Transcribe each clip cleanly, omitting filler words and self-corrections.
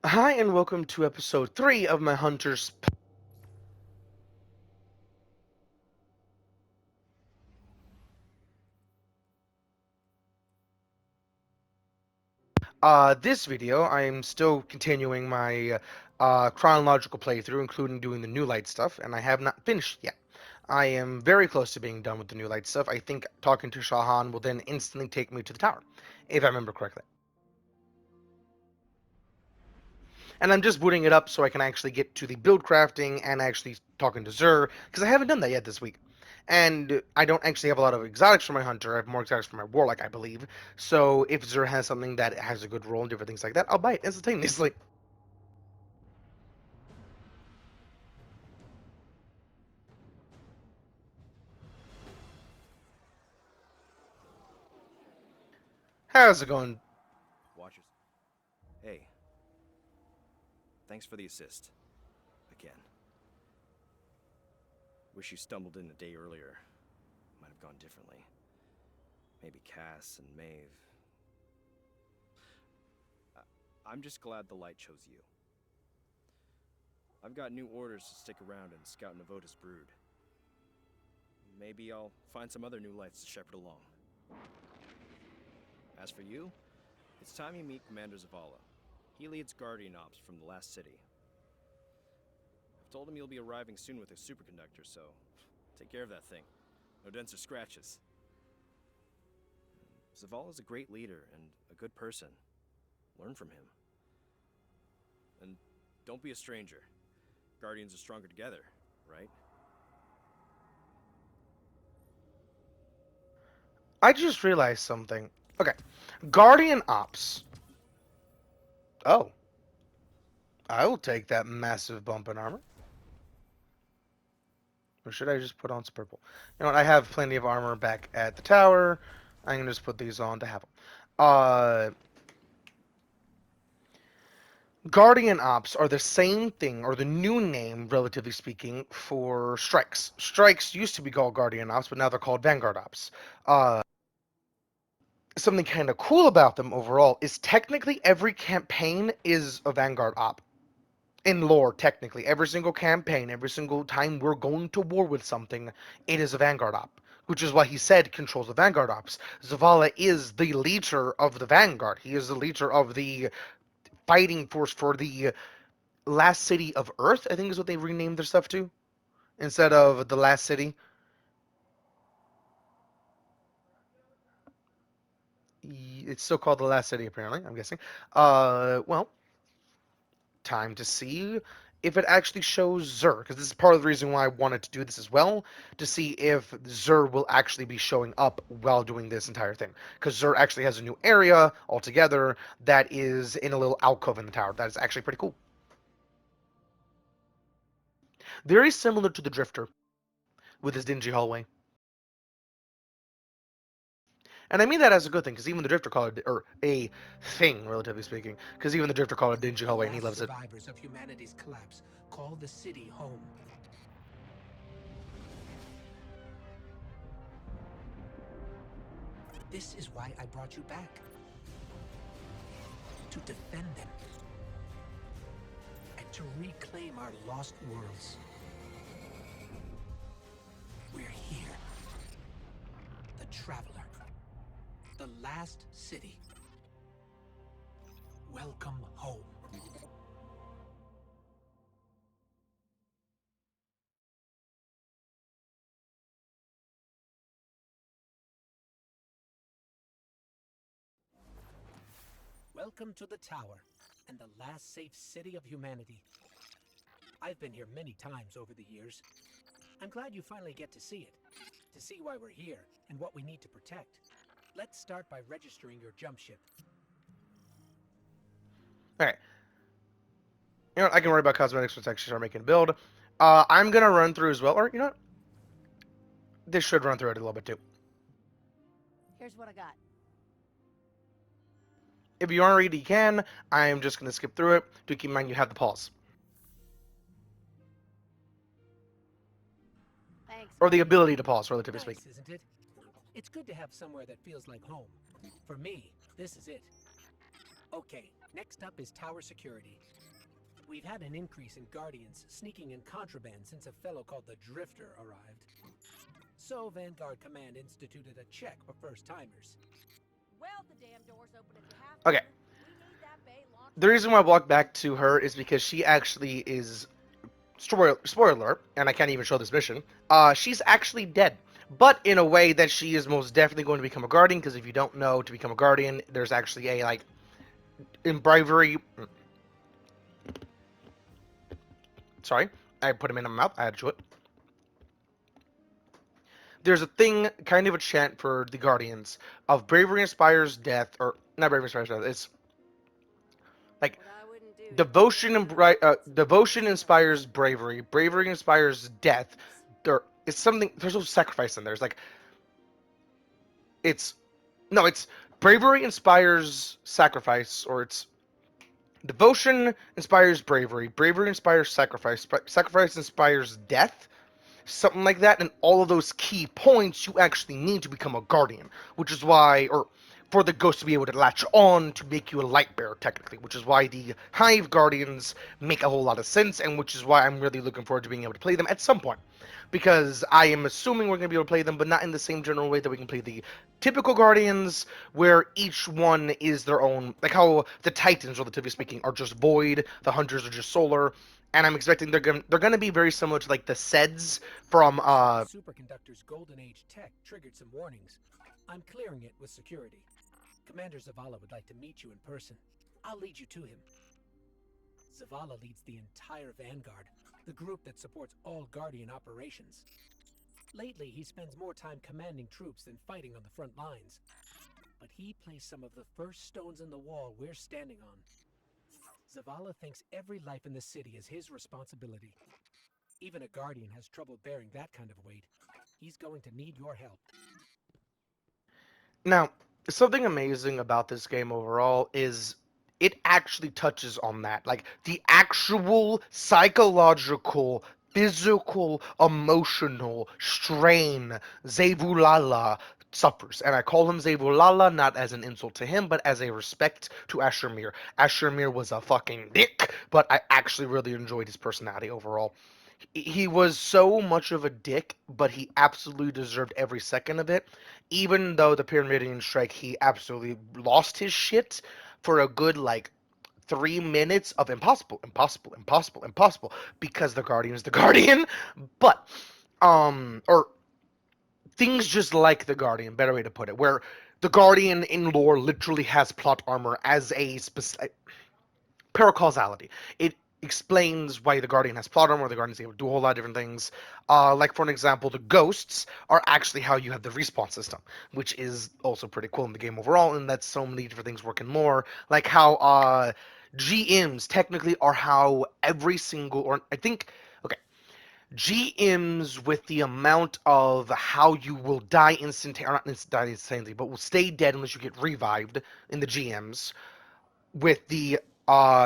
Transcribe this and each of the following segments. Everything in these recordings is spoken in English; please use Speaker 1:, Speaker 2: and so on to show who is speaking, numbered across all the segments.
Speaker 1: Hi, and welcome to episode 3 of my Hunter's. This video, I am still continuing my chronological playthrough, including doing the New Light stuff, and I have not finished yet. I am very close to being done with the New Light stuff. I think talking to Shahan will then instantly take me to the tower, if I remember correctly. And I'm just booting it up so I can actually get to the build crafting and actually talking to Zur, because I haven't done that yet this week. And I don't actually have a lot of exotics for my hunter. I have more exotics for my warlock, I believe. So if Zur has something that has a good roll and different things like that, I'll buy it instantaneously. How's it going?
Speaker 2: Watchers. Hey, thanks for the assist. Again. Wish you stumbled in a day earlier. Might have gone differently. Maybe Cass and Maeve. I'm just glad the light chose you. I've got new orders to stick around and scout Navota's brood. Maybe I'll find some other new lights to shepherd along. As for you, it's time you meet Commander Zavala. He leads Guardian Ops from the last city. I've told him you'll be arriving soon with a superconductor, so take care of that thing. No dents or scratches. Zavala's a great leader and a good person. Learn from him. And don't be a stranger. Guardians are stronger together, right?
Speaker 1: I just realized something. Okay. Guardian Ops. Oh. I will take that massive bump in armor. Or should I just put on some purple? You know what? I have plenty of armor back at the tower. I can just put these on to have them. Guardian Ops are the same thing, or the new name, relatively speaking, for Strikes. Strikes used to be called Guardian Ops, but now they're called Vanguard Ops. Something kind of cool about them overall is technically every campaign is a Vanguard Op. In lore, technically, every single campaign, every single time we're going to war with something, it is a Vanguard Op. Which is why he said controls the Vanguard Ops. Zavala is the leader of the Vanguard. He is the leader of the fighting force for the Last City of Earth, I think is what they renamed their stuff to, instead of the Last City. It's still called the Last City, apparently. I'm guessing. Well, time to see if it actually shows Zur, because this is part of the reason why I wanted to do this as well, to see if Zur will actually be showing up while doing this entire thing. Because Zur actually has a new area altogether that is in a little alcove in the tower. That is actually pretty cool. Very similar to the Drifter with his dingy hallway. And I mean that as a good thing, because even the Drifter called it, or a thing, relatively speaking, because even the Drifter called it dingy
Speaker 3: The
Speaker 1: hallway, and he
Speaker 3: last
Speaker 1: loves it.
Speaker 3: survivors of humanity's collapse call the city home. This is why I brought you back. To defend them. And to reclaim our lost worlds. We're here. The Traveler. The last city. Welcome home. Welcome to the Tower, and the last safe city of humanity. I've been here many times over the years. I'm glad you finally get to see it, to see why we're here and what we need to protect. Let's start by registering your jump ship.
Speaker 1: Alright. You know what? I can worry about cosmetics once I actually start making a build. I'm going to run through as well, or you know what? This should run through it a little bit too.
Speaker 4: Here's what I got.
Speaker 1: If you aren't read, you can. I'm just going to skip through it. Do keep in mind you have the pause.
Speaker 4: Thanks,
Speaker 1: Or the
Speaker 4: buddy.
Speaker 1: ability to pause, relatively speaking.
Speaker 3: Nice, isn't it? It's good to have somewhere that feels like home. For me, this is it. Okay, next up is tower security. We've had an increase in Guardians sneaking in contraband since a fellow called the Drifter arrived. So Vanguard Command instituted a check for first-timers.
Speaker 4: Well, the damn door's open if you have
Speaker 1: Okay.
Speaker 4: to. We need that bay launched.
Speaker 1: The reason why I walked back to her is because she actually is spoiler alert, and I can't even show this mission. She's actually dead, but in a way that she is most definitely going to become a guardian. Because if you don't know, to become a guardian, there's actually a like in bravery. Sorry, I put him in my mouth. I had to chew it. There's a thing, kind of a chant for the guardians of bravery inspires death, or not bravery inspires death. It's like
Speaker 4: What I wouldn't do to
Speaker 1: devotion and
Speaker 4: protect my
Speaker 1: devotion
Speaker 4: friends.
Speaker 1: inspires bravery. Bravery inspires death. There is something. There's no sacrifice in there. It's like it's no. It's bravery inspires sacrifice, or it's devotion inspires bravery. Bravery inspires sacrifice. Sacrifice inspires death. Something like that, and all of those key points you actually need to become a guardian, which is why, or for the ghost to be able to latch on to make you a light bearer, technically, which is why the Hive Guardians make a whole lot of sense, and which is why I'm really looking forward to being able to play them at some point. Because I am assuming we're going to be able to play them, but not in the same general way that we can play the typical Guardians, where each one is their own, like how the Titans, relatively speaking, are just void, the Hunters are just solar, and I'm expecting they're gonna be very similar to like the Seds from
Speaker 3: The superconductor's golden age tech triggered some warnings. I'm clearing it with security. Commander Zavala would like to meet you in person. I'll lead you to him. Zavala leads the entire Vanguard, the group that supports all Guardian operations. Lately, he spends more time commanding troops than fighting on the front lines. But he placed some of the first stones in the wall we're standing on. Zavala thinks every life in the city is his responsibility. Even a Guardian has trouble bearing that kind of weight. He's going to need your help.
Speaker 1: now something amazing about this game overall is it actually touches on that, like the actual psychological, physical, emotional strain Zevulala suffers. And I call him Zevulala not as an insult to him, but as a respect to Asher Mir. Asher Mir was a fucking dick, but I actually really enjoyed his personality overall. He was so much of a dick, but he absolutely deserved every second of it. Even though the Pyramidian strike, he absolutely lost his shit for a good like 3 minutes of impossible, impossible, impossible, impossible, because the Guardian is the Guardian. But or things just like the Guardian, better way to put it, where the Guardian in lore literally has plot armor as a specific paracausality. It explains why the Guardian has plot armor, the Guardian's able to do a whole lot of different things. Like, for an example, the ghosts are actually how you have the respawn system, which is also pretty cool in the game overall, and that's so many different things work in lore. Like how GMs technically are how every single, or I think, okay, GMs with the amount of how you will die instantaneously, not die instantly, but will stay dead unless you get revived in the GMs with the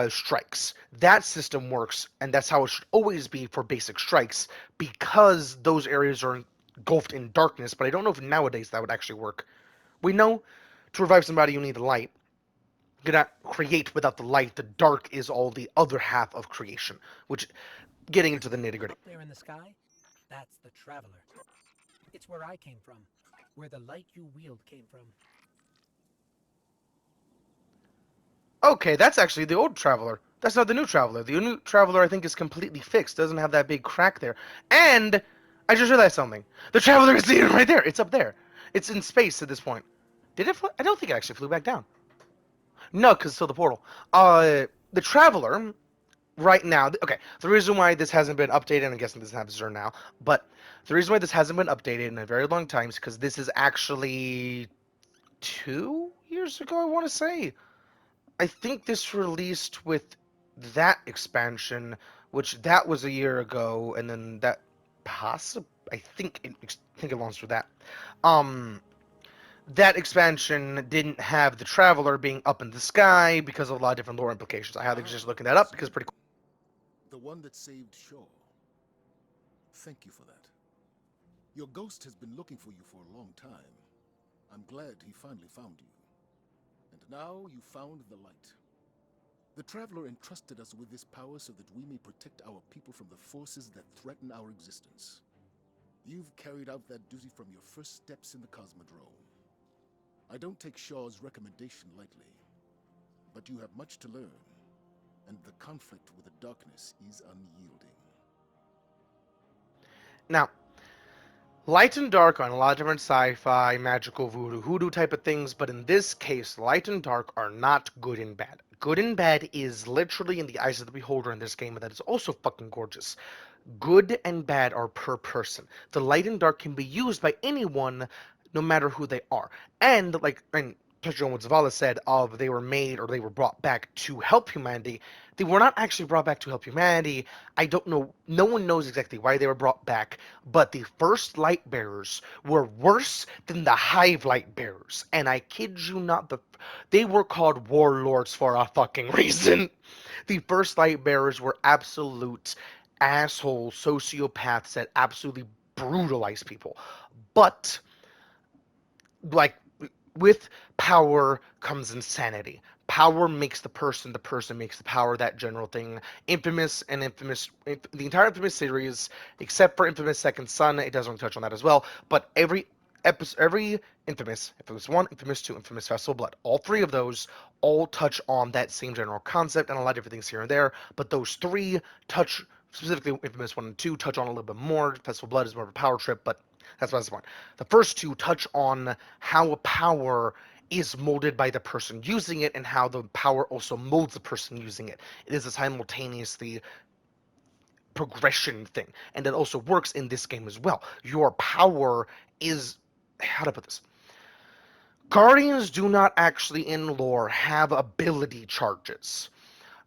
Speaker 1: strikes. That system works, and that's how it should always be for basic strikes, because those areas are engulfed in darkness. But I don't know if nowadays that would actually work. We know to revive somebody you need the light. You cannot create without the light. The dark is all the other half of creation, which getting into the nitty gritty.
Speaker 3: Up there in the sky, that's the Traveler. It's where I came from, where the light you wield came from.
Speaker 1: Okay, that's actually the old Traveler. That's not the new Traveler. The new Traveler, I think, is completely fixed. Doesn't have that big crack there. And I just realized something. The Traveler is sitting right there. It's up there. It's in space at this point. Did it fly? I don't think it actually flew back down. No, because it's still the portal. The Traveler, right now... Okay, the reason why this hasn't been updated, and I'm guessing this happens now, but the reason why this hasn't been updated in a very long time is because this is actually 2 years ago, I want to say. I think this released with that expansion, which that was a year ago, and then that I think it launched with that. Um, that expansion didn't have the Traveler being up in the sky because of a lot of different lore implications. I had to just looking that up because it's pretty cool.
Speaker 5: The one that saved Shaw. Thank you for that. Your ghost has been looking for you for a long time. I'm glad he finally found you. Now you found the light. The Traveler entrusted us with this power so that we may protect our people from the forces that threaten our existence. You've carried out that duty from your first steps in the Cosmodrome. I don't take Shaw's recommendation lightly, but you have much to learn, and the conflict with the darkness is unyielding.
Speaker 1: Now, light and dark are in a lot of different sci-fi, magical voodoo, hoodoo type of things, but in this case, light and dark are not good and bad. Good and bad is literally in the eyes of the beholder in this game, and that is also fucking gorgeous. Good and bad are per person. The light and dark can be used by anyone, no matter who they are. And touching on what Zavala said, of they were made or they were brought back to help humanity. They were not actually brought back to help humanity. I don't know. No one knows exactly why they were brought back, but the first light bearers were worse than the Hive light bearers. And I kid you not, they were called warlords for a fucking reason. The first light bearers were absolute asshole sociopaths that absolutely brutalize people. But like with power comes insanity. Power makes the person makes the power, that general thing. The entire Infamous series, except for Infamous Second Son, it doesn't really touch on that as well, but every episode, every Infamous 1, Infamous 2, Infamous Festival of Blood, all three of those all touch on that same general concept and a lot of different things here and there, but those three touch, specifically Infamous 1 and 2, touch on a little bit more. Festival of Blood is more of a power trip, but that's what I want. The first two touch on how a power is molded by the person using it and how the power also molds the person using it. It is a simultaneously progression thing, and it also works in this game as well. Your power is, how to put this? Guardians do not actually in lore have ability charges.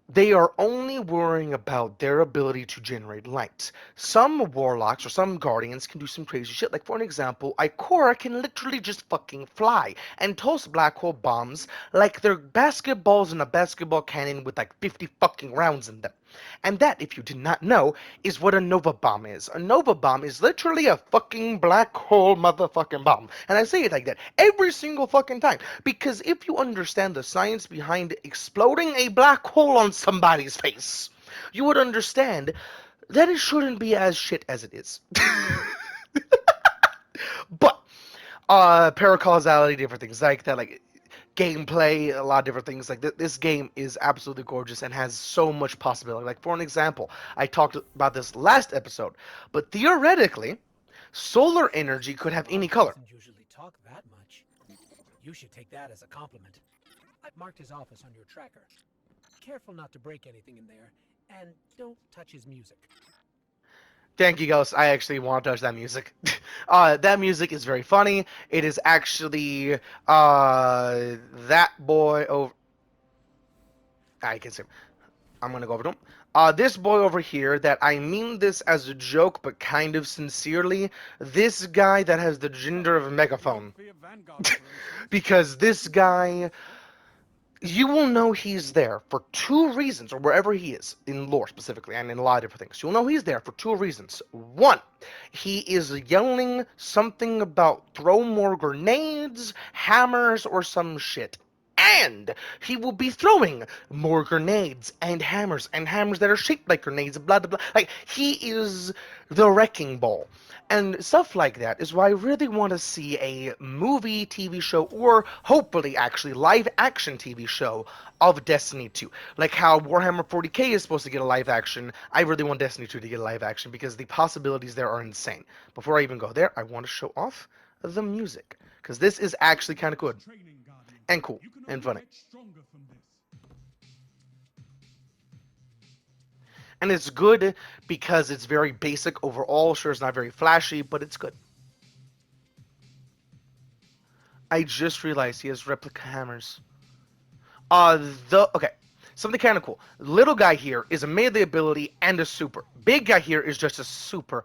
Speaker 1: They are only worrying about their ability to generate light. Some warlocks or some guardians can do some crazy shit. Like, for an example, Ikora can literally just fucking fly and toss black hole bombs like they're basketballs in a basketball cannon with like 50 fucking rounds in them. And that, if you did not know, is what a Nova Bomb is. A Nova Bomb is literally a fucking black hole motherfucking bomb. And I say it like that every single fucking time. Because if you understand the science behind exploding a black hole on somebody's face, you would understand that it shouldn't be as shit as it is. But, paracausality, different things like that, like gameplay, a lot of different things. Like this game is absolutely gorgeous and has so much possibility. Like, for an example, I talked about this last episode, but theoretically, solar energy could have any color.
Speaker 3: Doesn't usually talk that much. You should take that as a compliment. I've marked his office on your tracker. Careful not to break anything in there, and don't touch his music.
Speaker 1: Thank you, Ghost. I actually want to touch that music. That music is very funny. It is actually that boy over. I can see him. I'm gonna go over to him. This boy over here, that I mean this as a joke, but kind of sincerely. This guy that has the gender of a megaphone. Because this guy, you will know he's there for two reasons, or wherever he is, in lore specifically, and in a lot of different things. You'll know he's there for two reasons. One, he is yelling something about throw more grenades, hammers, or some shit. And he will be throwing more grenades and hammers that are shaped like grenades, blah, blah, blah. Like, he is the wrecking ball. And stuff like that is why I really want to see a movie, TV show, or hopefully actually live action TV show of Destiny 2. Like how Warhammer 40k is supposed to get a live action, I really want Destiny 2 to get a live action because the possibilities there are insane. Before I even go there, I want to show off the music, because this is actually kind of good and cool and funny. And it's good because it's very basic overall. Sure, it's not very flashy, but it's good. I just realized he has replica hammers. Okay. Something kind of cool. Little guy here is a melee ability and a super. Big guy here is just a super.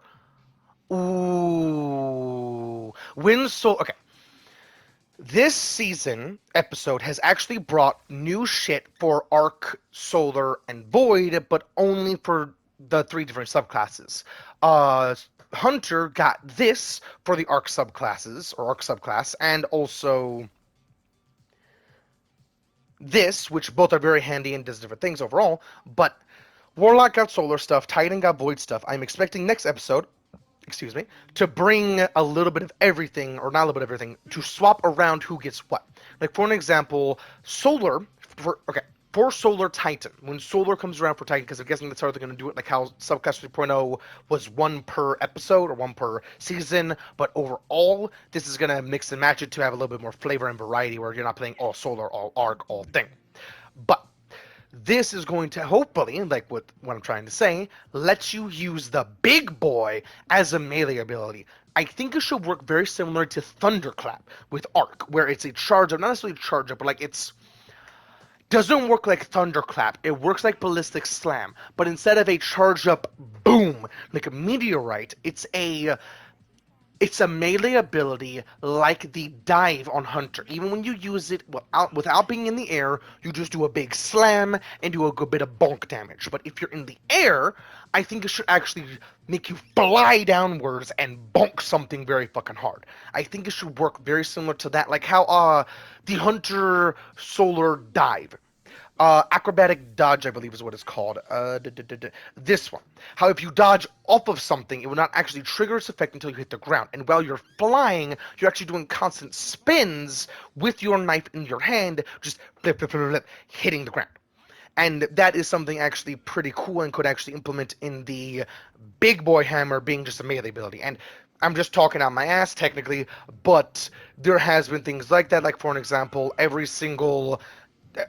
Speaker 1: Ooh. Okay. This season episode has actually brought new shit for Arc, Solar, and Void, but only for the three different subclasses. Hunter got this for the Arc subclasses, or Arc subclass, and also this, which both are very handy and does different things overall, but Warlock got solar stuff, Titan got void stuff. I'm expecting next episode, excuse me, to bring a little bit of everything, or not a little bit of everything, to swap around who gets what. Like, for an example, Solar, for Solar Titan, when Solar comes around for Titan, because I'm guessing that's how they're going to do it, like how Subclass 3.0 was one per episode or one per season, but overall, this is going to mix and match it to have a little bit more flavor and variety, where you're not playing all Solar, all Arc, all thing. But this is going to hopefully, like what I'm trying to say, let you use the big boy as a melee ability. I think it should work very similar to Thunderclap with Arc, where it's a charge up, not necessarily a charge up, but like it's doesn't work like Thunderclap. It works like Ballistic Slam, but instead of a charge up boom like a meteorite, it's a melee ability like the dive on Hunter. Even when you use it without being in the air, you just do a big slam and do a good bit of bonk damage. But if you're in the air, I think it should actually make you fly downwards and bonk something very fucking hard. I think it should work very similar to that, like how the Hunter Solar Dive. Acrobatic dodge, I believe is what it's called. This one. How if you dodge off of something, it will not actually trigger its effect until you hit the ground. And while you're flying, you're actually doing constant spins with your knife in your hand, just flip, flip, flip, flip, hitting the ground. And that is something actually pretty cool and could actually implement in the big boy hammer being just a melee ability. And I'm just talking out my ass technically, but there has been things like that. Like for an example,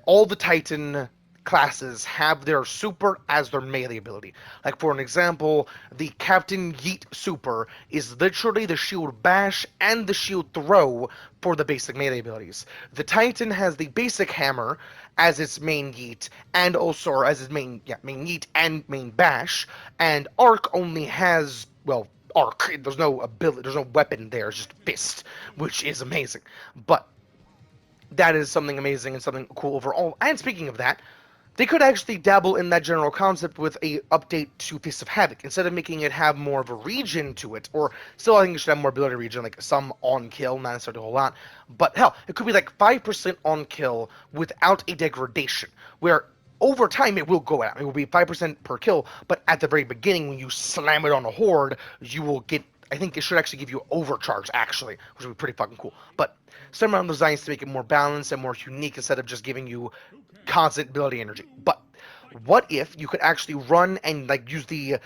Speaker 1: all the Titan classes have their super as their melee ability. Like for an example, the Captain Yeet super is literally the shield bash and the shield throw for the basic melee abilities. The Titan has the basic hammer as its main yeet, and also as its main yeet and main bash, and Arc only has, well, Arc. There's no ability, there's no weapon there, it's just fist, which is amazing. But that is something amazing and something cool overall. And speaking of that, they could actually dabble in that general concept with a update to Fist of Havoc. Instead of making it have more of a region to it, or still I think it should have more ability region, like some on kill, not necessarily a whole lot. But hell, it could be like 5% on kill without a degradation, where over time it will go out. It will be 5% per kill, but at the very beginning when you slam it on a horde, you will get, I think it should actually give you overcharge, actually, which would be pretty fucking cool. But some around designs to make it more balanced and more unique instead of just giving you constant ability energy. But what if you could actually run and like use the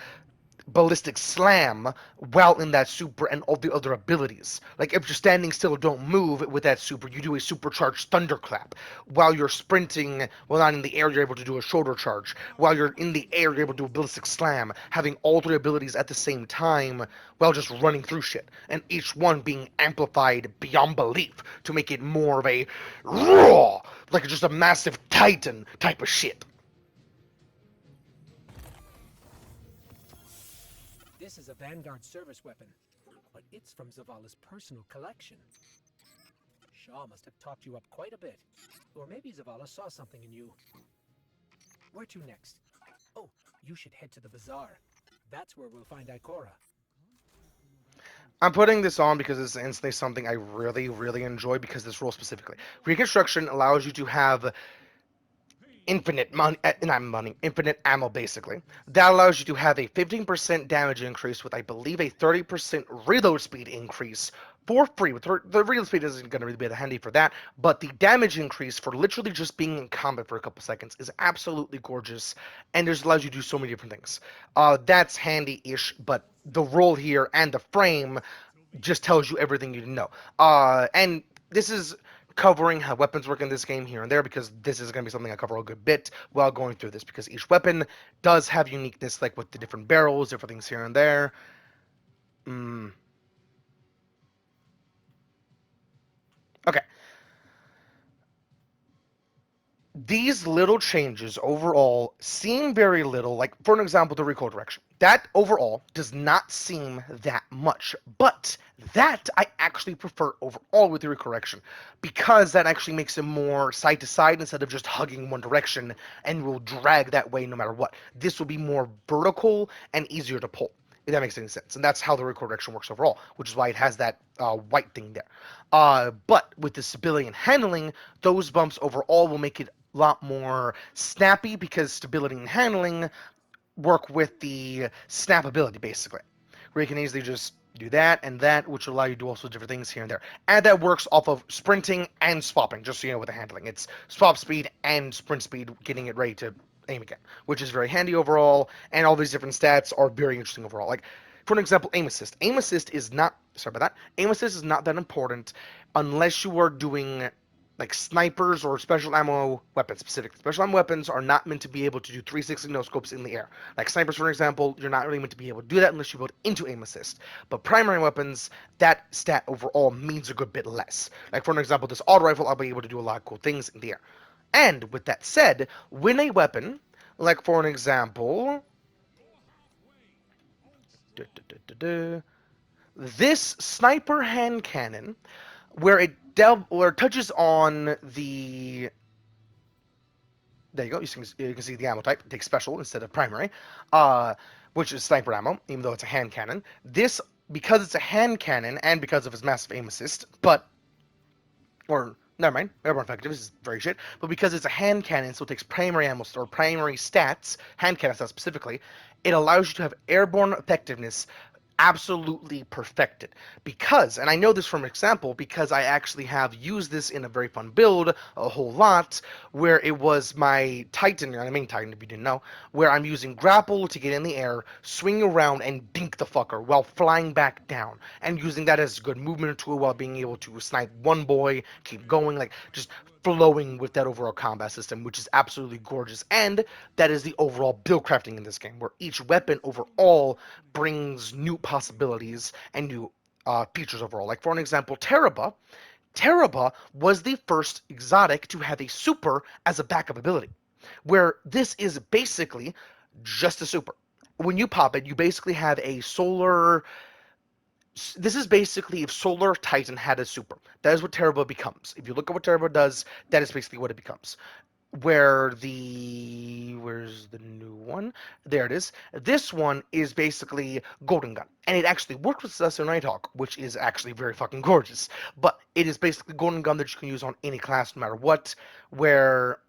Speaker 1: ballistic slam while in that super and all the other abilities? Like if you're standing still, don't move with that super, you do a supercharged thunderclap. While you're sprinting, while not in the air, you're able to do a shoulder charge. While you're in the air, you're able to do a ballistic slam, having all three abilities at the same time while just running through shit, and each one being amplified beyond belief to make it more of a raw, like just a massive titan type of shit.
Speaker 3: This is a Vanguard service weapon, but it's from Zavala's personal collection. Shaw must have talked you up quite a bit. Or maybe Zavala saw something in you. Where to next? Oh, you should head to the bazaar. That's where we'll find Ikora.
Speaker 1: I'm putting this on because it's instantly something I really, really enjoy because this role specifically. Reconstruction allows you to have infinite infinite ammo basically. That allows you to have a 15% damage increase with, I believe, a 30% reload speed increase for free. With the reload speed isn't going to really be that handy for that, but the damage increase for literally just being in combat for a couple seconds is absolutely gorgeous, and just allows you to do so many different things. That's handy-ish, but the role here and the frame just tells you everything you need to know. And this is covering how weapons work in this game here and there, because this is going to be something I cover a good bit while going through this, because each weapon does have uniqueness, like with the different barrels, different things here and there. Okay. These little changes overall seem very little, like for an example, the recoil direction. That overall does not seem that much, but that I actually prefer overall with the recoil direction, because that actually makes it more side to side instead of just hugging one direction and will drag that way no matter what. This will be more vertical and easier to pull. if that makes any sense. And that's how the recoil direction works overall, which is why it has that white thing there. But with the stability and handling, those bumps overall will make it a lot more snappy because stability and handling work with the snap ability, basically, where you can easily just do that and that, which will allow you to do also different things here and there. And that works off of sprinting and swapping, just so you know with the handling. It's swap speed and sprint speed, getting it ready to aim again, which is very handy overall, and all these different stats are very interesting overall. Like, for an example, aim assist. Aim assist is not, sorry about that, aim assist is not that important unless you are doing like snipers or special ammo weapons specifically. Special ammo weapons are not meant to be able to do 360 no scopes in the air. Like snipers, for example, you're not really meant to be able to do that unless you build into aim assist. But primary weapons, that stat overall means a good bit less. Like for an example, this auto rifle, I'll be able to do a lot of cool things in the air. And with that said, when a weapon, like for an example, this sniper hand cannon, where it touches on the, there you go. You can see the ammo type. It takes special instead of primary, which is sniper ammo, even though it's a hand cannon. This, because it's a hand cannon and because of its massive aim assist, or never mind, airborne effective is very shit. But because it's a hand cannon, so it takes primary ammo or primary stats, hand cannon stats specifically, it allows you to have airborne effectiveness absolutely perfected. Because, and I know this from example, because I actually have used this in a very fun build a whole lot, where it was my Titan, I mean Titan if you didn't know, where I'm using grapple to get in the air, swing around, and dink the fucker while flying back down, and using that as a good movement tool while being able to snipe one boy, keep going, like, just flowing with that overall combat system, which is absolutely gorgeous. And that is the overall build crafting in this game, where each weapon overall brings new possibilities and new features overall. Like for an example, Teraba. Teraba was the first exotic to have a super as a backup ability, where this is basically just a super. When you pop it, you basically have a solar. This is basically if Solar Titan had a super. That is what Teraba becomes. If you look at what Teraba does, that is basically what it becomes. Where's the new one? There it is. This one is basically Golden Gun, and it actually works with Celestial Nighthawk, which is actually very fucking gorgeous. But it is basically Golden Gun that you can use on any class, no matter what. Where,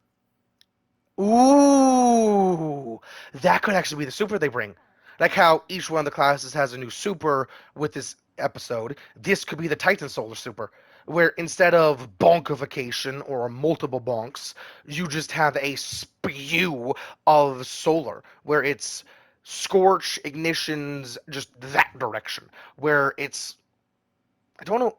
Speaker 1: ooh, that could actually be the super they bring. Like how each one of the classes has a new super with this episode, this could be the Titan Solar Super, where instead of bonkification or multiple bonks, you just have a spew of solar, where it's scorch, ignitions, just that direction, where it's, I don't know,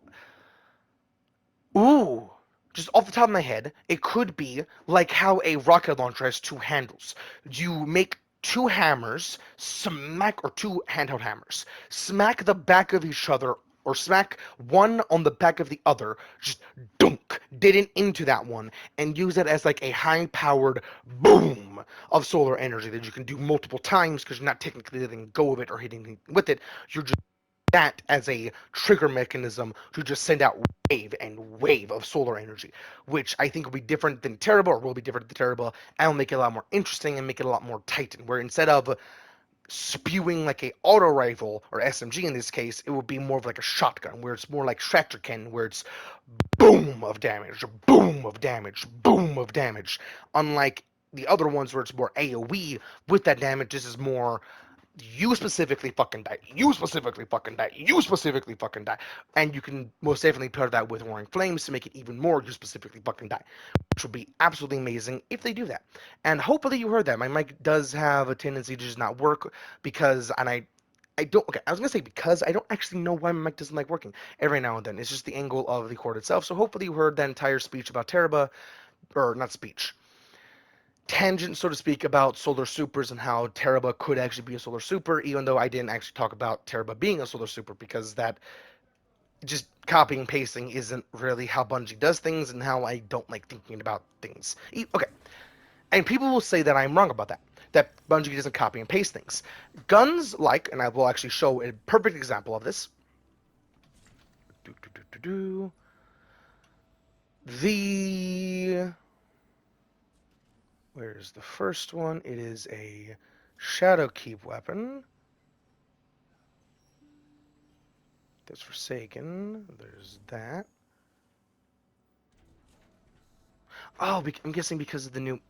Speaker 1: ooh, just off the top of my head, it could be like how a rocket launcher has two handles. You make two hammers, smack, or two handheld hammers, smack the back of each other, or smack one on the back of the other, just dunk, did into that one, and use it as like a high-powered boom of solar energy that you can do multiple times because you're not technically letting go of it or hitting with it. You're just that as a trigger mechanism to just send out wave and wave of solar energy, which I think will be different than Terrible, or will be different than Terrible, and will make it a lot more interesting and make it a lot more Titan, where instead of spewing like a auto rifle, or SMG in this case, it would be more of like a shotgun, where it's more like Schachterken, where it's boom of damage, boom of damage, boom of damage. Unlike the other ones where it's more AoE with that damage, this is more you specifically fucking die. You specifically fucking die. You specifically fucking die. And you can most definitely pair that with Roaring Flames to make it even more you specifically fucking die. Which would be absolutely amazing if they do that. And hopefully you heard that. My mic does have a tendency to just not work because, and I don't, okay, I was gonna say because I don't actually know why my mic doesn't like working every now and then. It's just the angle of the cord itself. So hopefully you heard that entire speech about Teraba, or not speech, tangent, so to speak, about solar supers and how Teraba could actually be a solar super, even though I didn't actually talk about Teraba being a solar super, because that just copying and pasting isn't really how Bungie does things and how I don't like thinking about things. Okay, and people will say that I'm wrong about that Bungie doesn't copy and paste things. Guns like, and I will actually show a perfect example of this. The Where's the first one? It is a Shadow Keep weapon. There's Forsaken. There's that. Oh, I'm guessing because of the new...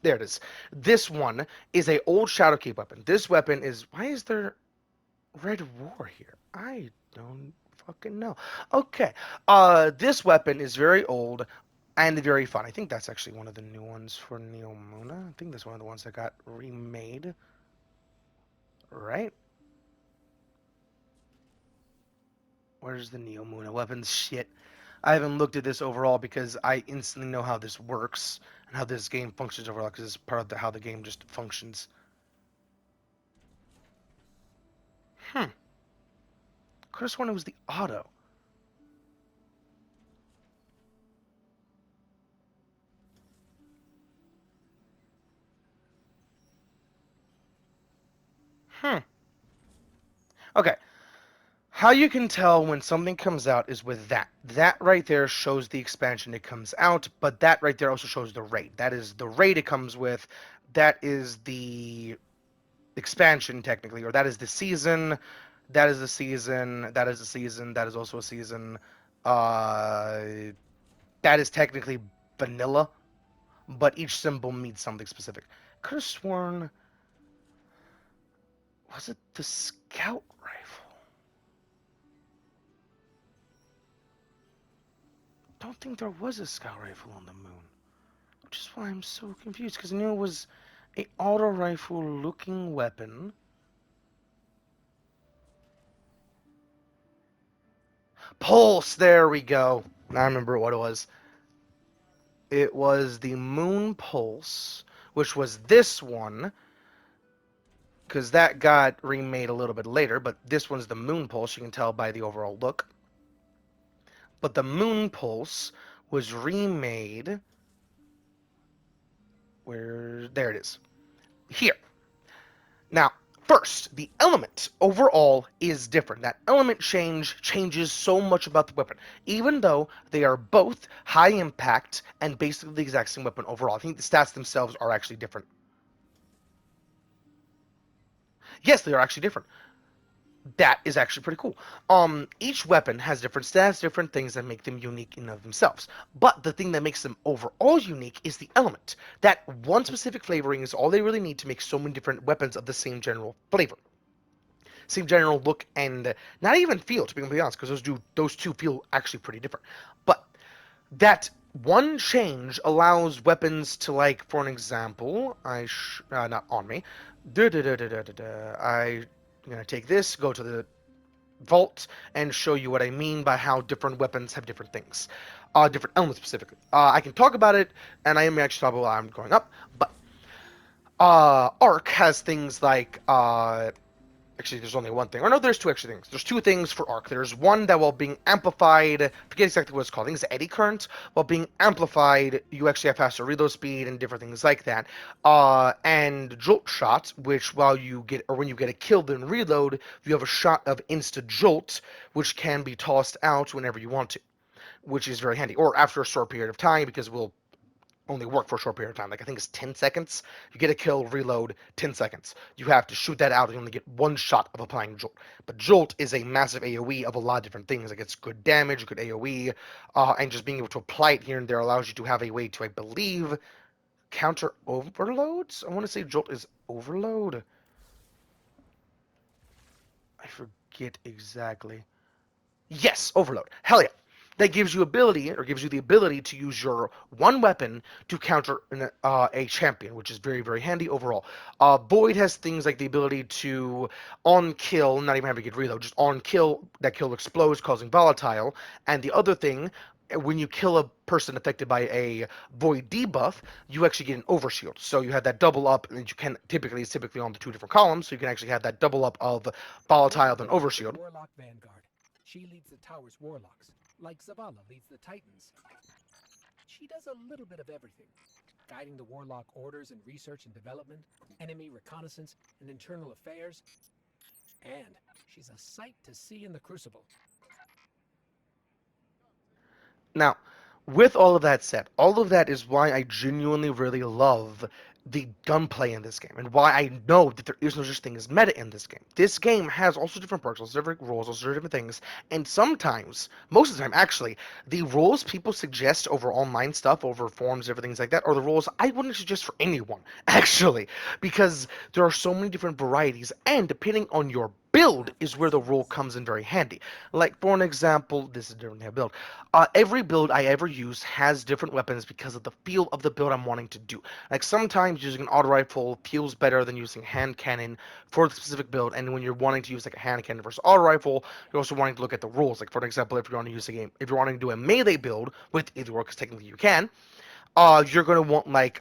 Speaker 1: There it is. This one is a old Shadowkeep weapon. This weapon is... Why is there Red War here? I don't fucking know. Okay. This weapon is very old and very fun. I think that's actually one of the new ones for Neomuna. I think that's one of the ones that got remade. Right? Where's the Neomuna weapons? Shit. I haven't looked at this overall because I instantly know how this works and how this game functions overall because it's part of how the game just functions. Could have sworn it was the auto. Okay. How you can tell when something comes out is with that. That right there shows the expansion it comes out, but that right there also shows the rate. That is the rate it comes with. That is the expansion, technically, or that is the season. That is the season. That is the season. That is also a season. That is technically vanilla, but each symbol means something specific. Could have sworn... Was it the scout rifle? Don't think there was a scout rifle on the moon, which is why I'm so confused, because I knew it was a auto rifle looking weapon. Pulse, there we go. I remember what it was. It was the Moon Pulse, which was this one, because that got remade a little bit later, but this one's the Moon Pulse, you can tell by the overall look. But the Moon Pulse was remade... There it is. Here. Now, first, the element overall is different. That element changes so much about the weapon, even though they are both high impact and basically the exact same weapon overall. I think the stats themselves are actually different. Yes, they are actually different. That is actually pretty cool. Each weapon has different stats, different things that make them unique in of themselves. But the thing that makes them overall unique is the element. That one specific flavoring is all they really need to make so many different weapons of the same general flavor. Same general look and not even feel, to be completely honest, because those two feel actually pretty different. But that one change allows weapons to, like, for an example, not on me. I'm gonna take this, go to the vault, and show you what I mean by how different weapons have different things, different elements specifically. I can talk about it, and I am actually talking while I'm going up, but Arc has things like actually, there's only one thing. Or no, there's two extra things. There's two things for Arc. There's one that while being amplified, I forget exactly what it's called. I think it's eddy current. While being amplified, you actually have faster reload speed and different things like that. And Jolt Shot, which when you get a kill then reload, you have a shot of insta Jolt, which can be tossed out whenever you want to, which is very handy. Or after a short period of time, because we'll only work for a short period of time. Like, I think it's 10 seconds. You get a kill, reload, 10 seconds. You have to shoot that out and you only get one shot of applying Jolt. But Jolt is a massive AoE of a lot of different things. Like, it's good damage, good AoE, and just being able to apply it here and there allows you to have a way to, I believe, counter overloads? I want to say Jolt is overload. I forget exactly. Yes, overload. Hell yeah. That gives you the ability to use your one weapon to counter a champion, which is very, very handy overall. Void has things like the ability to on kill, not even having to get reload, just on kill, that kill explodes, causing volatile. And the other thing, when you kill a person affected by a Void debuff, you actually get an overshield. So you have that double up, and you can it's typically on the two different columns, so you can actually have that double up of volatile than overshield.
Speaker 3: Warlock Vanguard. She leads the tower's warlocks, like Zavala leads the Titans. She does a little bit of everything, guiding the warlock orders in research and development, enemy reconnaissance, and internal affairs. And she's a sight to see in the Crucible.
Speaker 1: Now, with all of that said, all of that is why I genuinely really love the gunplay in this game and why I know that there is no such thing as meta in this game. This game has also different perks, also different rules, also different things, and sometimes, most of the time actually, the rules people suggest over online stuff, over forums, everything like that, are the rules I wouldn't suggest for anyone, actually, because there are so many different varieties, and depending on your build is where the rule comes in very handy. Like, for an example, this is a different build. Every build I ever use has different weapons because of the feel of the build I'm wanting to do. Like sometimes using an auto rifle feels better than using hand cannon for the specific build, and when you're wanting to use like a hand cannon versus auto rifle, you're also wanting to look at the rules. Like for example, if you're want to use a game, if you're wanting to do a melee build with either or, because technically you can, you're gonna want like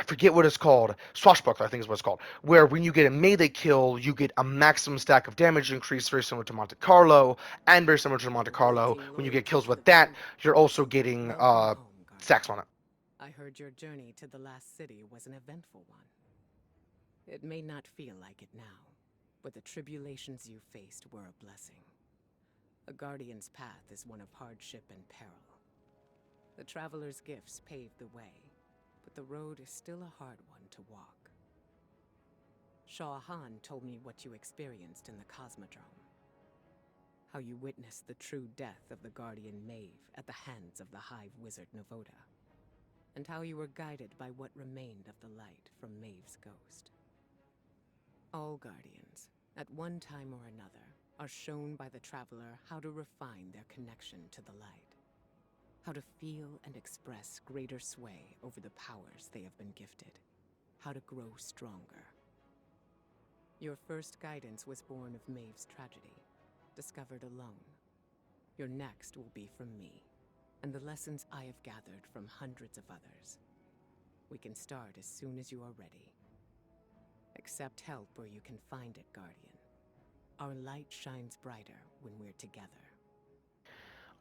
Speaker 1: I forget what it's called. Swashbuckler, I think is what it's called. Where when you get a melee kill, you get a maximum stack of damage increase, very similar to Monte Carlo, and very similar to Monte Carlo. When you get kills with that, you're also getting
Speaker 6: Welcome home, Guardian.
Speaker 1: stacks on it.
Speaker 6: I heard your journey to the last city was an eventful one. It may not feel like it now, but the tribulations you faced were a blessing. A Guardian's path is one of hardship and peril. The Traveler's gifts paved the way, but the road is still a hard one to walk. Shah Han told me what you experienced in the Cosmodrome. How you witnessed the true death of the Guardian Maeve at the hands of the Hive Wizard Novoda. And how you were guided by what remained of the light from Maeve's ghost. All Guardians, at one time or another, are shown by the Traveler how to refine their connection to the light. How to feel and express greater sway over the powers they have been gifted. How to grow stronger. Your first guidance was born of Maeve's tragedy, discovered alone. Your next will be from me, and the lessons I have gathered from hundreds of others. We can start as soon as you are ready. Accept help where you can find it, Guardian. Our light shines brighter when we're together.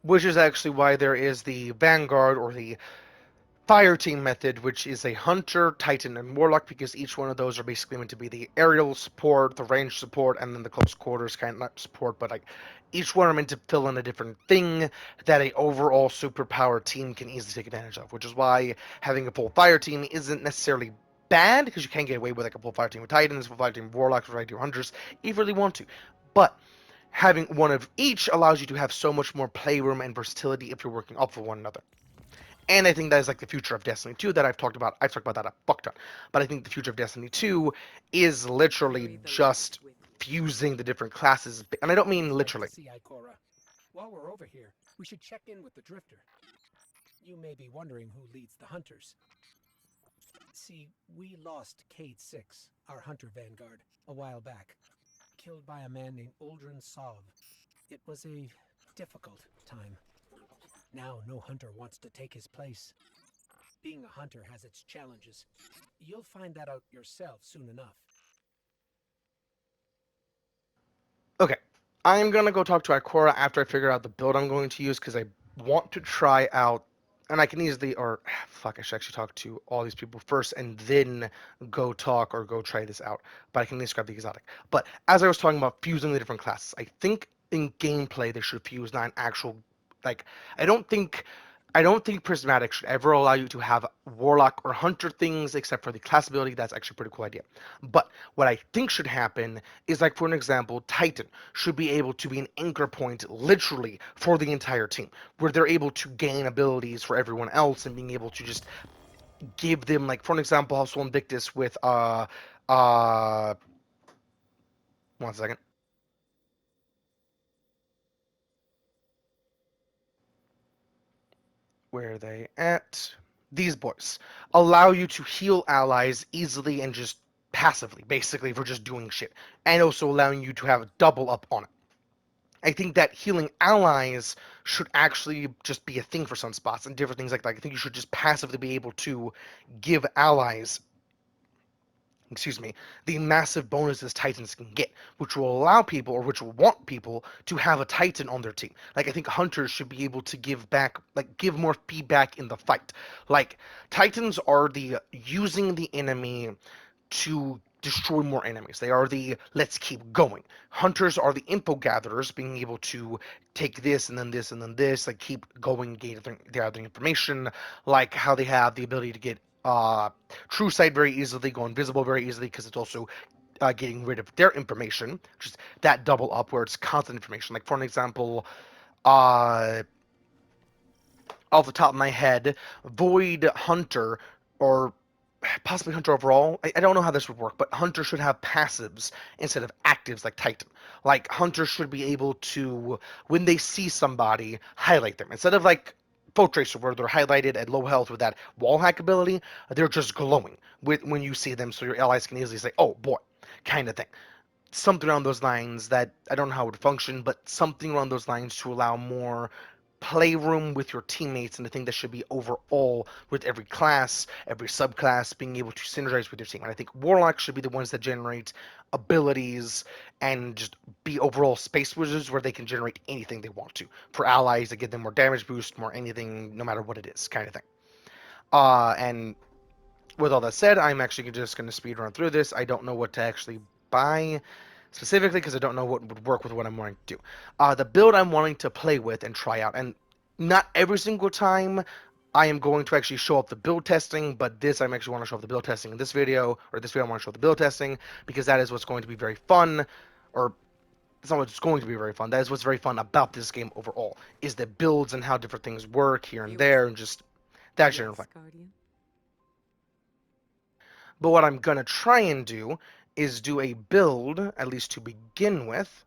Speaker 1: Which is actually why there is the Vanguard or the Fire Team method, which is a Hunter, Titan, and Warlock, because each one of those are basically meant to be the aerial support, the range support, and then the close quarters kind of not support, but like each one are meant to fill in a different thing that a overall superpower team can easily take advantage of, which is why having a full Fire Team isn't necessarily bad, because you can get away with like a full Fire Team with Titans, full Fire Team with Warlocks, full Fire Team with Hunters, if you really want to. But having one of each allows you to have so much more playroom and versatility if you're working off of one another. And I think that is like the future of Destiny 2 that I've talked about. I've talked about that a fuck ton. But I think the future of Destiny 2 is literally just fusing the different classes. And I don't mean literally.
Speaker 3: See, Ikora. While we're over here, we should check in with the Drifter. You may be wondering who leads the Hunters. See, we lost Cade 6, our Hunter Vanguard, a while back. Killed by a man named Uldren Sov. It was a difficult time. Now no hunter wants to take his place. Being a hunter has its challenges. You'll find that out yourself soon enough.
Speaker 1: Okay, I'm going to go talk to Ikora after I figure out the build I'm going to use, because I want to try out, and I can easily, or fuck, I should actually talk to all these people first and then go talk or go try this out. But I can at least grab the exotic. But as I was talking about fusing the different classes, I think in gameplay they should fuse, not an actual, like, I don't think Prismatic should ever allow you to have Warlock or Hunter things except for the class ability. That's actually a pretty cool idea. But what I think should happen is, like, for an example, Titan should be able to be an anchor point literally for the entire team, where they're able to gain abilities for everyone else and being able to just give them, like, for an example, how Soul Invictus with one second. Where are they at? These boys allow you to heal allies easily and just passively, basically, for just doing shit, and also allowing you to have a double up on it. I think that healing allies should actually just be a thing for some spots and different things like that. I think you should just passively be able to give allies, the massive bonuses Titans can get, which will allow people, or which will want people, to have a Titan on their team. Like, I think Hunters should be able to give back, like, give more feedback in the fight. Like, Titans are the using the enemy to destroy more enemies. They are the let's keep going. Hunters are the info gatherers, being able to take this and then this and then this, like keep going, gathering information, like how they have the ability to get true sight very easily, go invisible very easily, because it's also getting rid of their information, just that double up where it's constant information. Like for an example, uh, off the top of my head, Void Hunter or possibly Hunter overall. I don't know how this would work, but Hunter should have passives instead of actives like Titan. Like Hunter should be able to, when they see somebody, highlight them instead of like Foe Tracer where they're highlighted at low health with that wall hack ability. They're just glowing when you see them, so your allies can easily say, "Oh boy," kind of thing. Something around those lines that I don't know how it would function, but something around those lines to allow more playroom with your teammates, and I think that should be overall with every class, every subclass being able to synergize with your team. And I think Warlocks should be the ones that generate abilities and just be overall space wizards where they can generate anything they want to for allies that give them more damage boost, more anything, no matter what it is, kind of thing. And with all that said, I'm actually just going to speed run through this. I don't know what to actually buy specifically because I don't know what would work with what I'm wanting to do. The build I'm wanting to play with and try out, and not every single time I am going to actually show up the build testing, but this I'm actually want to show up the build testing in this video, or this video I want to show up the build testing, because that is what's going to be very fun, or it's not what's going to be very fun, that is what's very fun about this game overall, is the builds and how different things work here and there, and just that general thing.
Speaker 6: Guardian?
Speaker 1: But what I'm going to try and do is do a build, at least to begin with.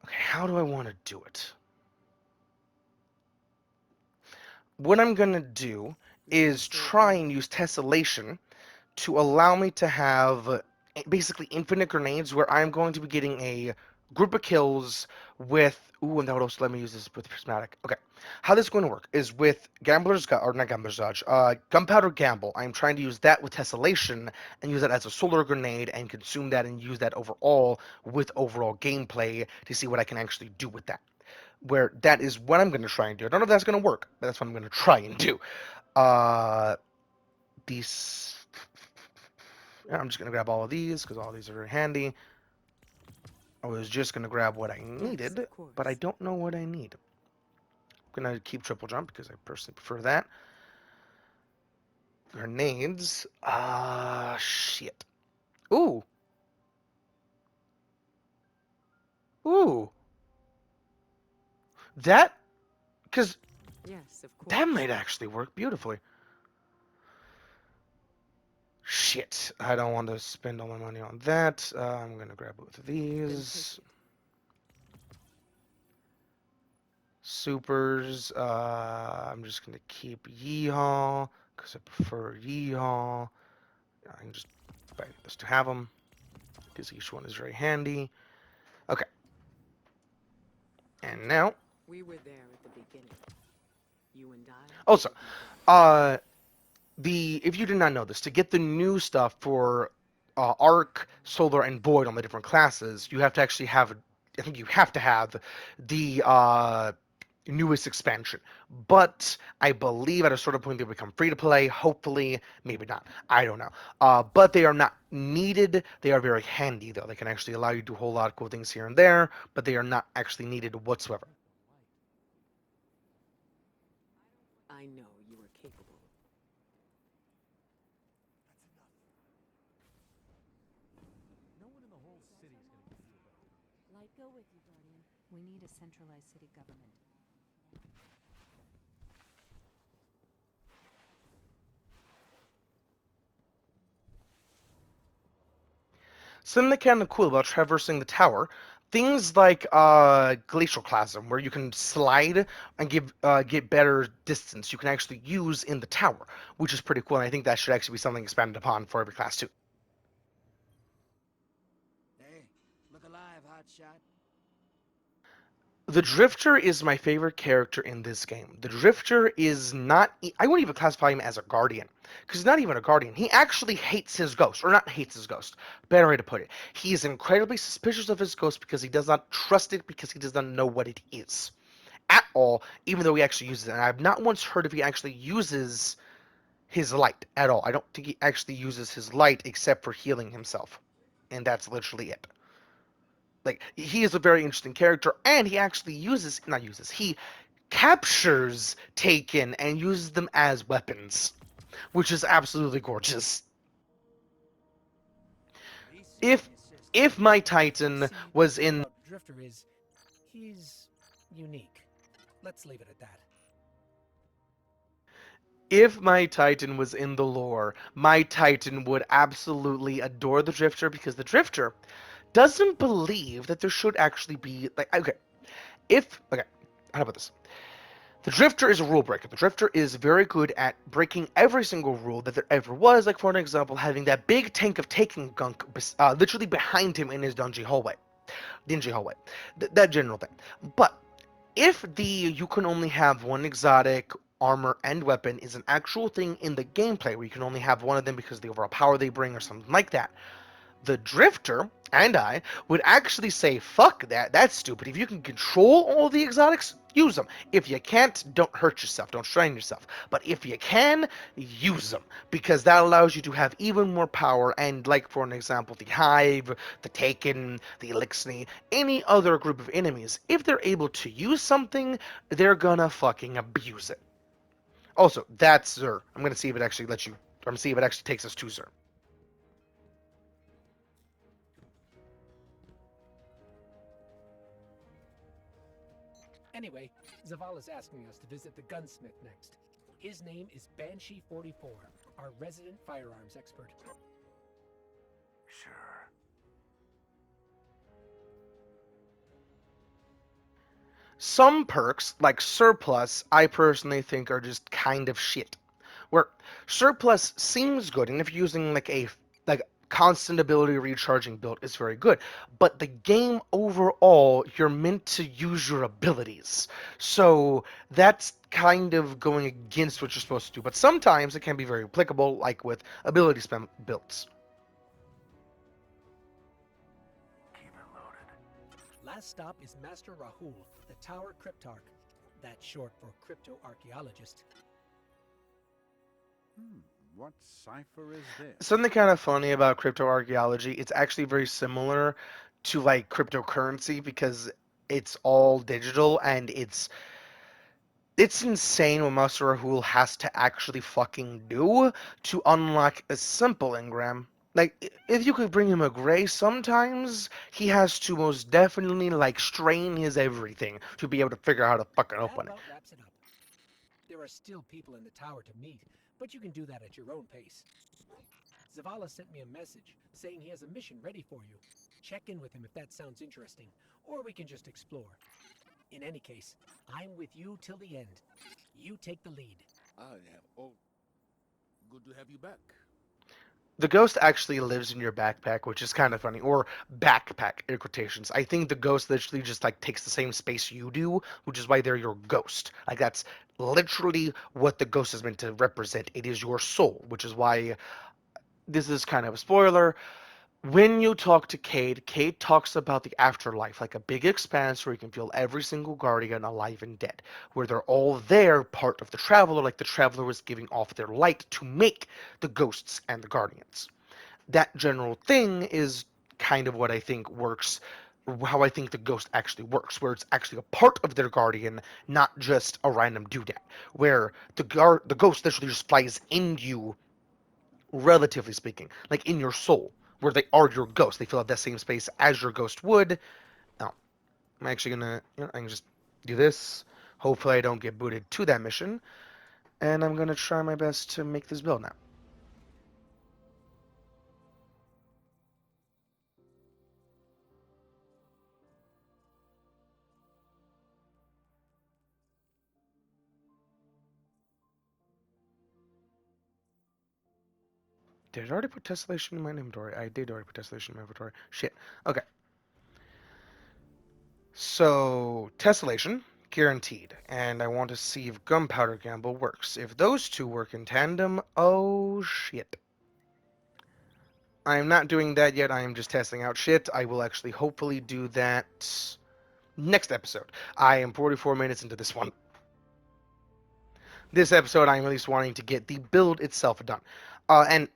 Speaker 1: Okay, how do I want to do it? What I'm going to do is try and use Tessellation to allow me to have basically infinite grenades where I'm going to be getting a group of kills with... Ooh, and that would also let me use this with Prismatic. Okay. How this is going to work is with Gambler's... Or not Gambler's Dodge. Gunpowder Gamble. I'm trying to use that with Tessellation and use that as a solar grenade and consume that and use that overall with overall gameplay to see what I can actually do with that. Where that is what I'm going to try and do. I don't know if that's going to work, but that's what I'm going to try and do. These... I'm just going to grab all of these because all these are very handy. I was just going to grab what I needed, but I don't know what I need. I'm going to keep triple jump because I personally prefer that. Grenades. Shit. Ooh. Ooh. That, because
Speaker 6: Yes, of course.
Speaker 1: that might actually work beautifully. Shit, I don't want to spend all my money on that. I'm going to grab both of these. Supers. I'm just going to keep Yeehaw because I prefer Yeehaw. I can just buy this to have them because each one is very handy. Okay. And now,
Speaker 6: We were there at the beginning. You and I.
Speaker 1: also, if you did not know this, to get the new stuff for Arc, Solar, and Void on the different classes, you have to actually have, I think you have to have the newest expansion. But I believe at a certain point they become free to play. Hopefully, maybe not. I don't know. But they are not needed. They are very handy, though. They can actually allow you to do a whole lot of cool things here and there, but they are not actually needed whatsoever.
Speaker 6: I know you are capable.
Speaker 4: Light go with you, Guardian.
Speaker 7: We need a centralized city government.
Speaker 1: Something kind of cool about traversing the tower, things like Glacial Chasm, where you can slide and get better distance, you can actually use in the tower, which is pretty cool, and I think that should actually be something expanded upon for every class too.
Speaker 8: Hey, look alive, hotshot.
Speaker 1: The Drifter is my favorite character in this game. The Drifter is not... I wouldn't even classify him as a Guardian, because he's not even a Guardian. He actually hates his ghost, or not hates his ghost. Better way to put it. He is incredibly suspicious of his ghost because he does not trust it, because he does not know what it is at all, even though he actually uses it. And I've not once heard if he actually uses his light at all. I don't think he actually uses his light except for healing himself. And that's literally it. Like, he is a very interesting character, and he actually he captures Taken and uses them as weapons, which is absolutely gorgeous. If my Titan
Speaker 3: See,
Speaker 1: was
Speaker 3: the thing
Speaker 1: in
Speaker 3: about Drifter is, he's unique. Let's leave it at that.
Speaker 1: If my Titan was in the lore, my Titan would absolutely adore the Drifter because the Drifter doesn't believe that there should actually be like how about this? The Drifter is a rule breaker. The Drifter is very good at breaking every single rule that there ever was. Like, for an example, having that big tank of taking gunk literally behind him in his dingy hallway. That general thing. But if the you can only have one exotic armor and weapon is an actual thing in the gameplay where you can only have one of them because of the overall power they bring or something like that, the Drifter and I would actually say, fuck that, that's stupid. If you can control all the exotics, use them. If you can't, don't hurt yourself, don't strain yourself. But if you can, use them, because that allows you to have even more power, and like for an example, the Hive, the Taken, the Elixir, any other group of enemies, if they're able to use something, they're gonna fucking abuse it. Also, that's Xur. I'm gonna see if it actually lets you, I'm gonna see if it actually takes us to Xur.
Speaker 3: Anyway, Zavala's asking us to visit the gunsmith next. His name is Banshee44, our resident firearms expert.
Speaker 8: Sure.
Speaker 1: Some perks, like Surplus, I personally think are just kind of shit. Where Surplus seems good, and if you're using like constant ability recharging build, it's very good. But the game overall, you're meant to use your abilities, so that's kind of going against what you're supposed to do. But sometimes it can be very applicable, like with ability spam builds.
Speaker 8: Keep it loaded.
Speaker 3: Last stop is Master Rahul, the Tower Cryptarch. That's short for crypto-archaeologist.
Speaker 9: What cipher is this?
Speaker 1: Something kind of funny about cryptoarchaeology, it's actually very similar to like cryptocurrency because it's all digital and it's insane what Master Rahul has to actually fucking do to unlock a simple engram. Like, if you could bring him a gray, sometimes he has to most definitely, like, strain his everything to be able to figure out how to fucking
Speaker 3: That
Speaker 1: open it.
Speaker 3: about wraps it up. There are still people in the tower to meet, but you can do that at your own pace. Zavala sent me a message saying he has a mission ready for you. Check in with him if that sounds interesting, or we can just explore. In any case, I'm with you till the end. You take the lead.
Speaker 5: Good to have you back.
Speaker 1: The ghost actually lives in your backpack, which is kind of funny. Or backpack, in quotations. I think the ghost literally just like takes the same space you do, which is why they're your ghost. Like that's literally what the ghost is meant to represent. It is your soul, which is why this is kind of a spoiler. When you talk to Cade talks about the afterlife, like a big expanse where you can feel every single guardian alive and dead, where they're all there, part of the Traveler, like the Traveler was giving off their light to make the ghosts and the guardians. That general thing is kind of what I think works, how I think the ghost actually works, where it's actually a part of their guardian, not just a random doodad, where the ghost literally just flies in you, relatively speaking, like in your soul, where they are your ghost. They fill out that same space as your ghost would. Now, I'm actually gonna, I can just do this. Hopefully, I don't get booted to that mission, and I'm gonna try my best to make this build now. Did I already put Tessellation in my inventory? I did already put Tessellation in my inventory. Shit. Okay. So, Tessellation, guaranteed. And I want to see if Gunpowder Gamble works. If those two work in tandem, oh shit. I am not doing that yet. I am just testing out shit. I will actually hopefully do that next episode. I am 44 minutes into this one. this episode, I'm at least wanting to get the build itself done. And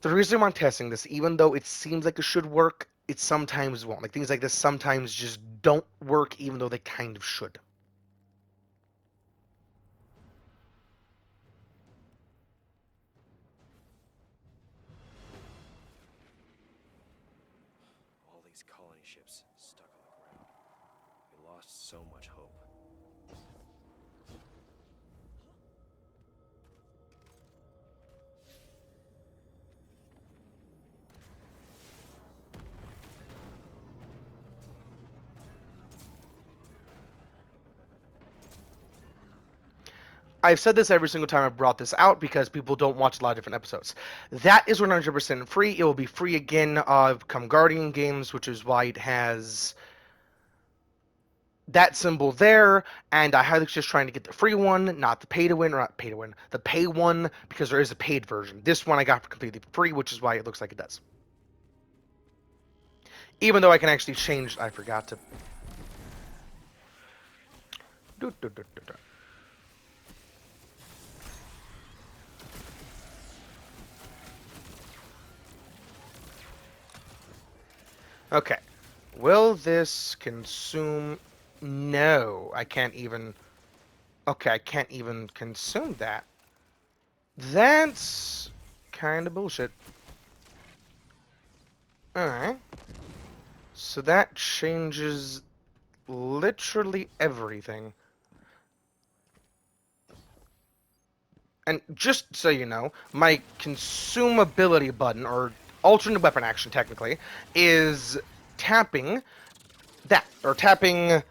Speaker 1: the reason why I'm testing this, even though it seems like it should work, it sometimes won't. Like things like this sometimes just don't work, even though they kind of should.
Speaker 2: All these colony ships stuck on the ground. We lost so much hope.
Speaker 1: I've said this every single time I've brought this out because people don't watch a lot of different episodes. That is 100% free. It will be free again come Guardian Games, which is why it has that symbol there, and I highly suggest trying to get the free one, not the pay to win, or not pay to win, the pay one, because there is a paid version. This one I got for completely free, which is why it looks like it does. Even though I can actually change, I forgot to. Okay. Will this consume? No, I can't even. Okay, I can't even consume that. That's kind of bullshit. Alright. So that changes literally everything. And just so you know, my consumability button, or alternate weapon action technically, is tapping that, or tapping,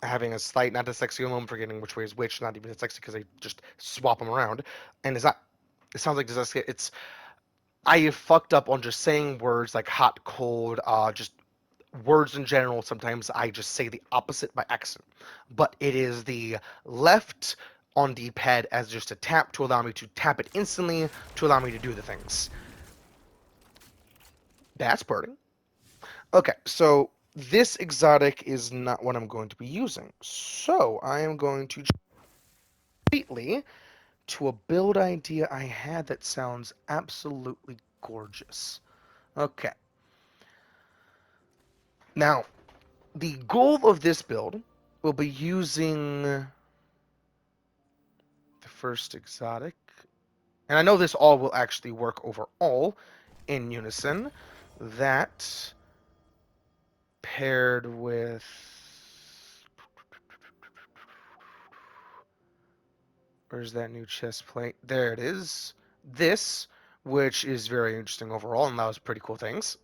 Speaker 1: having a slight, not a sexy moment, forgetting which way is which, not even sexy because I just swap them around, and it's not, it sounds like disaster, it's, I fucked up on just saying words like hot, cold, just words in general. Sometimes I just say the opposite by accident, but it is the left on D-pad as just a tap to allow me to tap it instantly to allow me to do the things. That's birding. Okay, so this exotic is not what I'm going to be using. So I am going to completely to a build idea I had that sounds absolutely gorgeous. Okay. Now, the goal of this build will be using the first exotic. And I know this all will actually work overall in unison. That paired with... Where's that new chest plate? There it is. This, which is very interesting overall, and that was pretty cool things.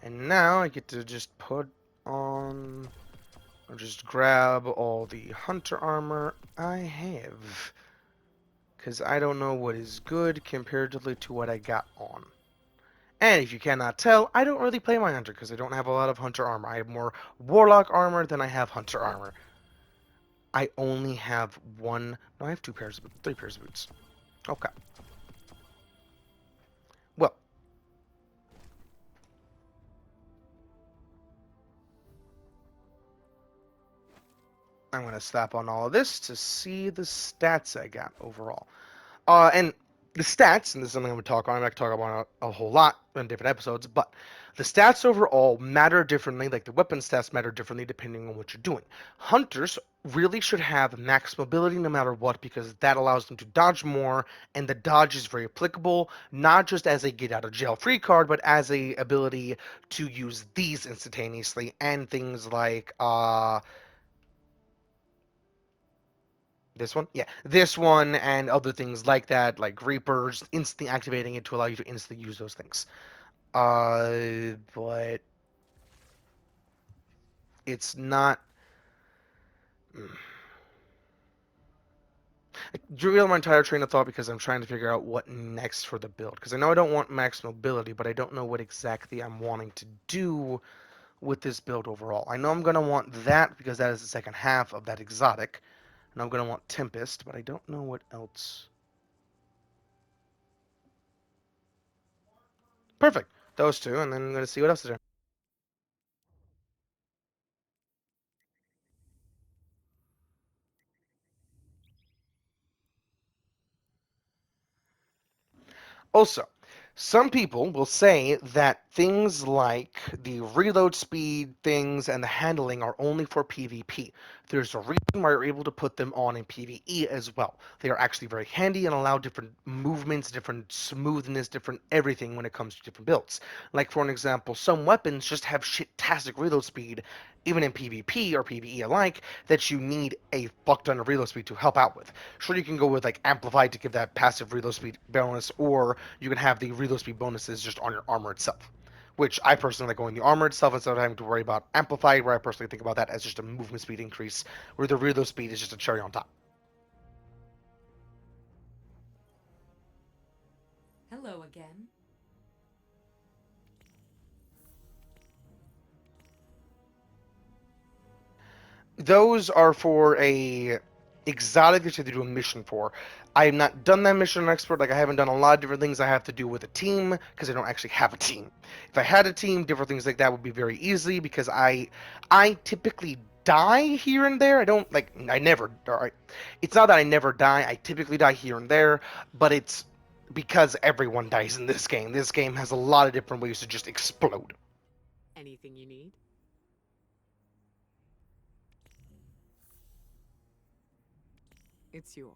Speaker 1: And now I get to just put on, or just grab all the hunter armor I have. Because I don't know what is good comparatively to what I got on. And if you cannot tell, I don't really play my hunter because I don't have a lot of hunter armor. I have more warlock armor than I have hunter armor. I only have one, no, I have 3 pairs of boots. Okay. Well, I'm going to slap on all of this to see the stats I got overall. And the stats, and this is something I'm going to talk on, I'm not going to talk about a whole lot in different episodes, but the stats overall matter differently, like the weapon stats matter differently depending on what you're doing. Hunters really should have max mobility no matter what, because that allows them to dodge more, and the dodge is very applicable, not just as a get out of jail free card, but as a ability to use these instantaneously, and things like, this one? Yeah. This one and other things like that, like Reapers, instantly activating it to allow you to instantly use those things. But it's not... I derailed my entire train of thought because I'm trying to figure out what next for the build. Because I know I don't want max mobility, but I don't know what exactly I'm wanting to do with this build overall. I know I'm going to want that because that is the second half of that exotic. And I'm going to want Tempest, but I don't know what else... Perfect. Those two, and then I'm going to see what else is there. Also, some people will say that things like the reload speed things and the handling are only for PvP. There's a reason why you're able to put them on in PvE as well. They are actually very handy and allow different movements, different smoothness, different everything when it comes to different builds. Like for an example, some weapons just have shit-tastic reload speed, even in PvP or PvE alike, that you need a fuck ton of reload speed to help out with. Sure, you can go with like Amplified to give that passive reload speed bonus, or you can have the reload speed bonuses just on your armor itself. Which I personally like going the armor itself instead of having to worry about Amplified, where I personally think about that as just a movement speed increase, where the reload speed is just a cherry on top.
Speaker 7: Hello again.
Speaker 1: Those are for a exotic that you have to do a mission for. I have not done that mission expert. Like I haven't done a lot of different things I have to do with a team because I don't actually have a team. If I had a team, different things like that would be very easy because I typically die here and there. I don't like I never. Or it's not that I never die. I typically die here and there, but it's because everyone dies in this game. This game has a lot of different ways to just explode.
Speaker 6: Anything you need? It's yours.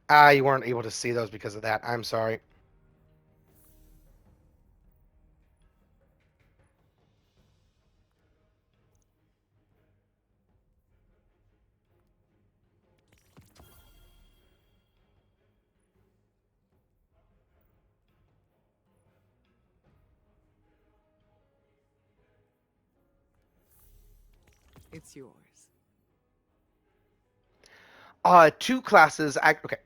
Speaker 1: Ah, you weren't able to see those because of that. I'm sorry.
Speaker 6: It's yours.
Speaker 1: Two classes. Okay.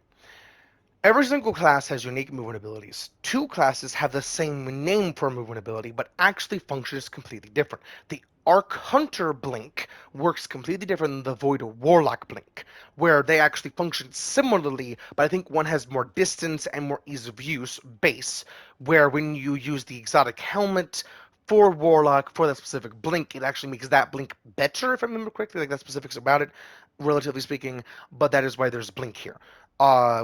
Speaker 1: Every single class has unique movement abilities. Two classes have the same name for movement ability, but actually functions completely different. The Arc Hunter Blink works completely different than the Void Warlock Blink, where they actually function similarly, but I think one has more distance and more ease of use base, where when you use the exotic helmet for Warlock for that specific blink, it actually makes that blink better, if I remember correctly, like that specifics about it, relatively speaking, but that is why there's blink here,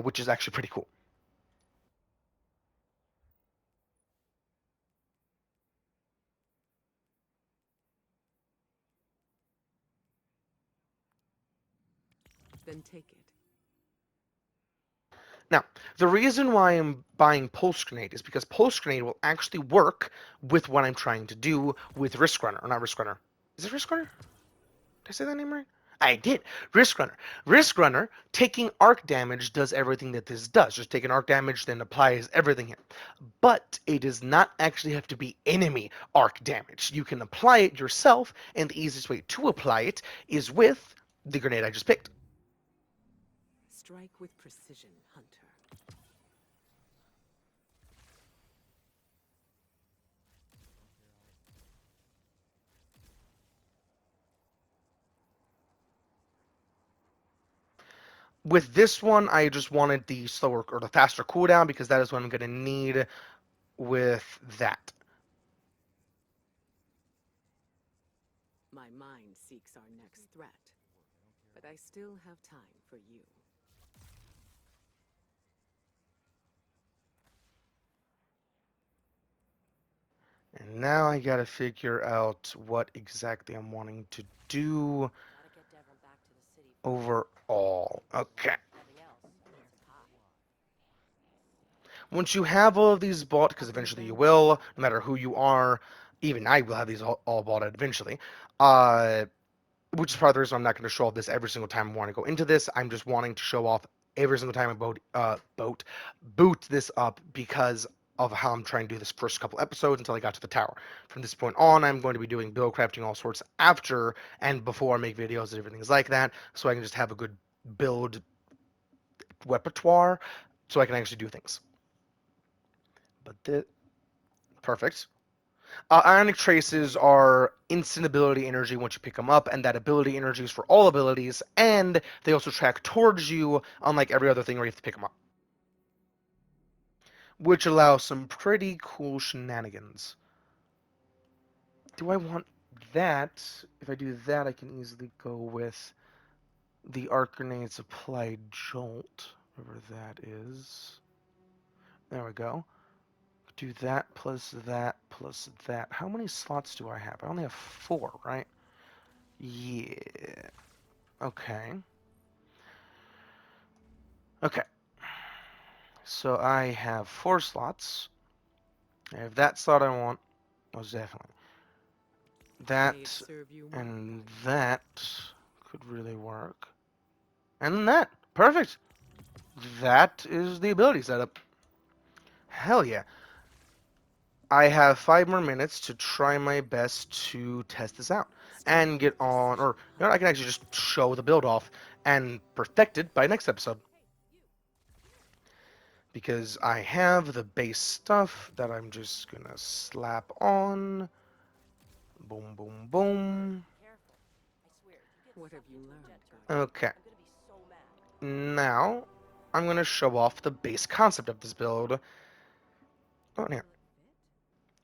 Speaker 1: which is actually pretty cool.
Speaker 6: Then take it.
Speaker 1: Now, the reason why I'm buying Pulse Grenade is because Pulse Grenade will actually work with what I'm trying to do with Risk Runner. Or not Risk Runner. Is it Risk Runner? Did I say that name right? I did. Risk Runner. Risk Runner, taking arc damage does everything that this does. Just taking arc damage, then applies everything here. But it does not actually have to be enemy arc damage. You can apply it yourself, and the easiest way to apply it is with the grenade I just picked.
Speaker 6: Strike with precision, Hunter.
Speaker 1: With this one, I just wanted the slower or the faster cooldown because that is what I'm going to need with that.
Speaker 6: My mind seeks our next threat, but I still have time for you.
Speaker 1: And now I gotta figure out what exactly I'm wanting to do overall. Okay. Once you have all of these bought, because eventually you will, no matter who you are, even I will have these all bought out eventually. Which is part of the reason I'm not going to show off this every single time I want to go into this. I'm just wanting to show off every single time I boot this up because of how I'm trying to do this first couple episodes until I got to the tower. From this point on, I'm going to be doing build crafting all sorts after and before I make videos and everything like that, so I can just have a good build repertoire so I can actually do things. But perfect. Ionic Traces are instant ability energy once you pick them up, and that ability energy is for all abilities, and they also track towards you, unlike every other thing where you have to pick them up. Which allows some pretty cool shenanigans. Do I want that? If I do that, I can easily go with the Arc Grenade's Applied Jolt. whatever that is. There we go. Do that plus that plus that. How many slots do I have? I only have 4, right? Yeah. Okay. Okay. So I have 4 slots. I have that slot I want. Most definitely. That
Speaker 6: serve you well.
Speaker 1: and that could really work. And that. Perfect. That is the ability setup. Hell yeah. I have 5 more minutes to try my best to test this out and get on, or you know, I can actually just show the build off and perfect it by next episode. Because I have the base stuff that I'm just gonna slap on. Boom, boom, boom.
Speaker 4: Careful. I swear, you get
Speaker 6: What have you
Speaker 4: something
Speaker 6: learned?
Speaker 4: jet to me,
Speaker 1: Okay.
Speaker 4: I'm gonna be so mad.
Speaker 1: Now, I'm gonna show off the base concept of this build. Oh, yeah.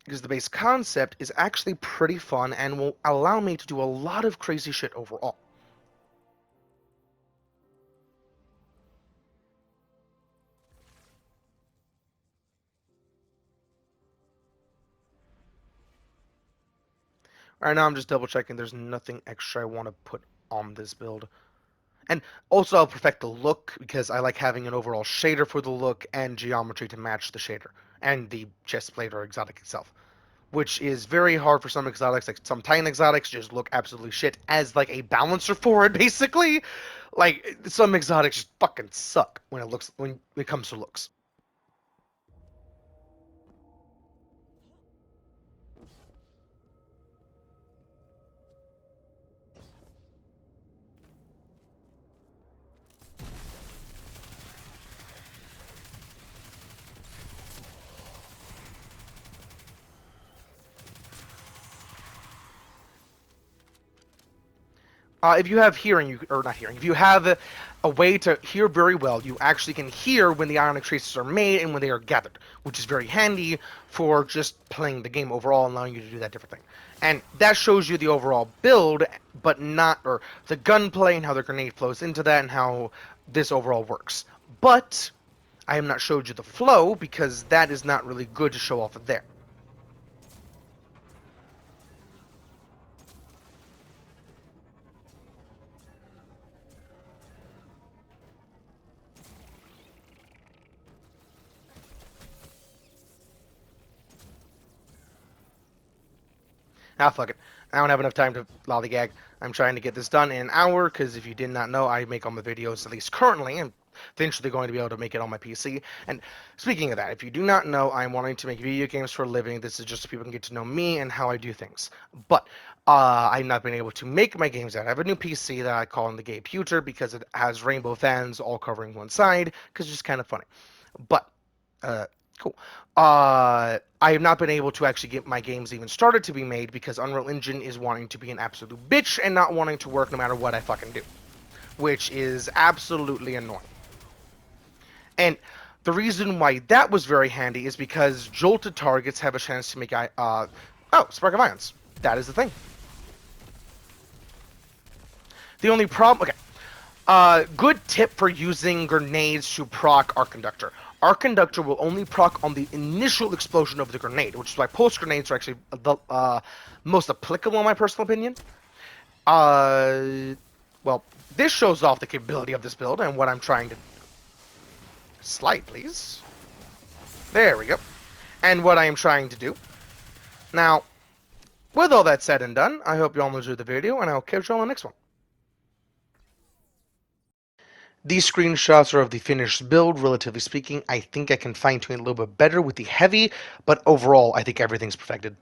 Speaker 1: Because the base concept is actually pretty fun and will allow me to do a lot of crazy shit overall. Right now I'm just double checking there's nothing extra I want to put on this build. And also I'll perfect the look because I like having an overall shader for the look and geometry to match the shader and the chest plate or exotic itself. Which is very hard for some exotics, like some Titan exotics just look absolutely shit as like a balancer for it, basically. Like some exotics just fucking suck when it comes to looks. If you have hearing, or not hearing, if you have a way to hear very well, you actually can hear when the ionic traces are made and when they are gathered, which is very handy for just playing the game overall and allowing you to do that different thing. And that shows you the overall build, but not, or the gunplay and how the grenade flows into that and how this overall works. But I have not showed you the flow because that is not really good to show off of there. Ah, fuck it. I don't have enough time to lollygag. I'm trying to get this done in an hour, because if you did not know, I make all my videos, at least currently, and eventually going to be able to make it on my PC. And speaking of that, if you do not know, I'm wanting to make video games for a living. This is just so people can get to know me and how I do things. But I've not been able to make my games yet. I have a new PC that I call in the Gay Pewter because it has rainbow fans all covering one side, because it's just kind of funny. But, cool. I have not been able to actually get my games even started to be made because Unreal Engine is wanting to be an absolute bitch and not wanting to work no matter what I fucking do. Which is absolutely annoying. And the reason why that was very handy is because jolted targets have a chance to make Spark of Ions. That is the thing. The only problem... Okay. Good tip for using grenades to proc Arc Conductor. Arc Conductor will only proc on the initial explosion of the grenade, which is why pulse grenades are actually the most applicable in my personal opinion. Well, this shows off the capability of this build and what I'm trying to... Slide, please. There we go. And what I am trying to do. Now, with all that said and done, I hope you all enjoyed the video, and I'll catch you on the next one. These screenshots are of the finished build. Relatively speaking, I think I can fine-tune it a little bit better with the heavy, but overall, I think everything's perfected.